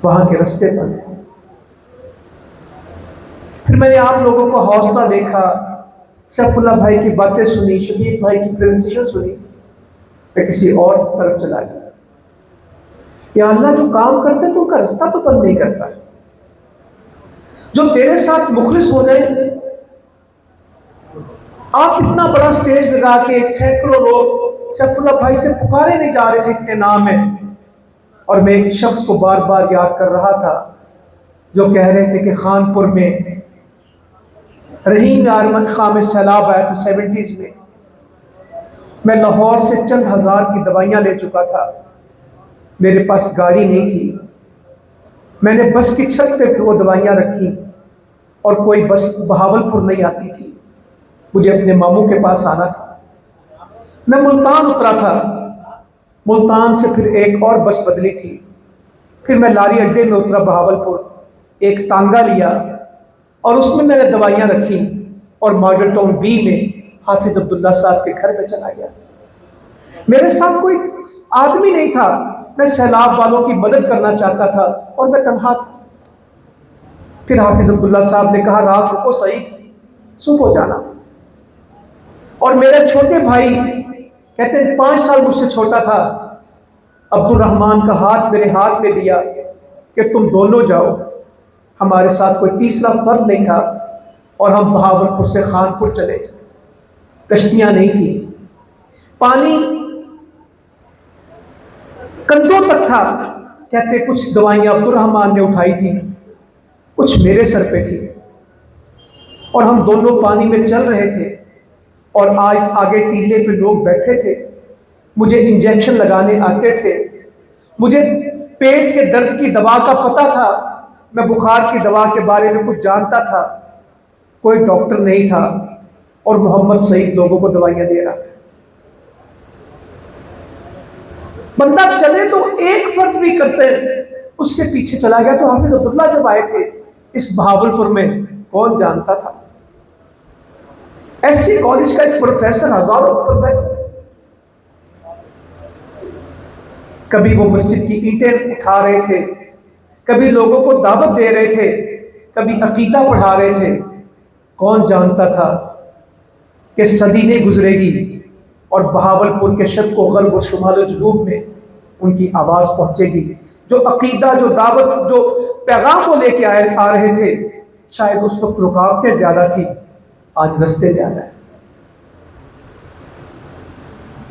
वहां के रास्ते पर। फिर मैंने आप लोगों को हौसला देखा, सैफुल्लाह भाई की बातें सुनी, शफीक भाई की प्रेजेंटेशन सुनी, मैं किसी और तरफ चला गया। या अल्लाह, जो काम करते तो उनका रास्ता तो बंद नहीं करता, जो तेरे साथ मुखलिस हो जाए। आप इतना बड़ा स्टेज लगा के सैकड़ों लोग सैफुल्लाह भाई से पुकारे नहीं जा रहे थे, इतने नाम है। और मैं एक शख्स को बार बार याद कर रहा था जो कह रहे थे कि खानपुर में रहीम आरमन खां में सैलाब आया था 70s में। मैं लाहौर से चंद हजार की दवाइयां ले चुका था, मेरे पास गाड़ी नहीं थी, मैंने बस की छत पे वो दवाइयां रखी और कोई बस बहावलपुर नहीं आती थी, मुझे अपने मामू के पास आना था। मैं मुल्तान उतरा था, मुल्तान से फिर एक और बस बदली थी, फिर मैं लारी अड्डे में उतरा बहावलपुर, एक तांगा लिया और उसमें मैंने दवाइयां रखी और मॉडल टाउन बी में हाफिज अब्दुल्ला साहब के घर में चला गया। मेरे साथ कोई आदमी नहीं था, मैं सैलाब वालों की मदद करना चाहता था और मैं तन्हा था। फिर हाफिज अब्दुल्ला साहब ने कहा, रात रुको सही, सुबह जाना। और मेरे छोटे भाई कहते हैं 5 साल मुझसे छोटा था, अब्दुल रहमान का हाथ मेरे हाथ में दिया कि तुम दोनों जाओ। हमारे साथ कोई तीसरा फर्द नहीं था और हम बहावलपुर से खानपुर चले। कश्तियां नहीं थी, पानी कंधों तक था। कहते कुछ दवाइयां अब्दुल रहमान ने उठाई थी, कुछ मेरे सर पे थी और हम दोनों पानी में चल रहे थे। और आज आगे टीले पे लोग बैठे थे, मुझे इंजेक्शन लगाने आते थे, मुझे पेट के दर्द की दवा का पता था, मैं बुखार की दवा के बारे में कुछ जानता था। कोई डॉक्टर नहीं था और मोहम्मद सईद लोगों को दवाइयां दे रहा था। बंदा चले तो एक फर्द भी करते, उससे पीछे चला गया। तो हाफिज अब्दुल्ला जब आए थे इस बहावलपुर में, कौन जानता था। एससी कॉलेज का एक प्रोफेसर, हजारों प्रोफेसर, कभी वो मस्जिद की ईंटें उठा रहे थे, कभी लोगों को दावत दे रहे थे, कभी अकीदा पढ़ा रहे थे। कौन जानता था कि सदीदें गुजरेगी और बहावलपुर के शर्क़ व ग़र्ब और शुमाल व जनूब में उनकी आवाज़ पहुंचेगी। जो अकीदा, जो दावत, जो पैगाम को लेके आ रहे थे, शायद उस वक्त रुकावटें ज्यादा थी, आज रास्ते ज्यादा है।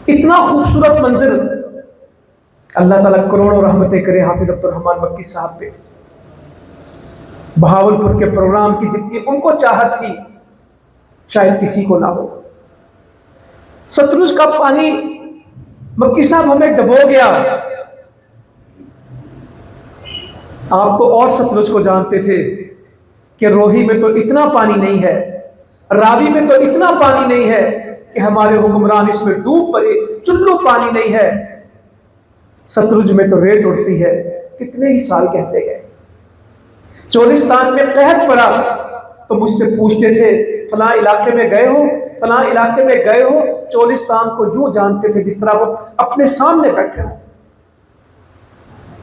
इतना खूबसूरत मंजर, अल्लाह ताला करोड़ों रहमतें करे हाफिज अब्दुल रहमान मक्की साहब पे। बहावलपुर के प्रोग्राम की जितनी उनको चाहत थी शायद किसी को ना हो। सतलुज का पानी मक्की साहब हमें डबो गया। आप तो और सतलुज को जानते थे कि रोही में तो इतना पानी नहीं है, रावी में तो इतना पानी नहीं है कि हमारे हुक्मरान इसमें डूब पड़े, चुल्लू पानी नहीं है। सतलुज में तो रेत उड़ती है। कितने ही साल कहते गए। चोलिस्तान में कहर पड़ा तो मुझसे पूछते थे, फलां इलाके में गए हो, फलां इलाके में गए हो। चोलिस्तान को यूं जानते थे जिस तरह वो अपने सामने बैठे हो।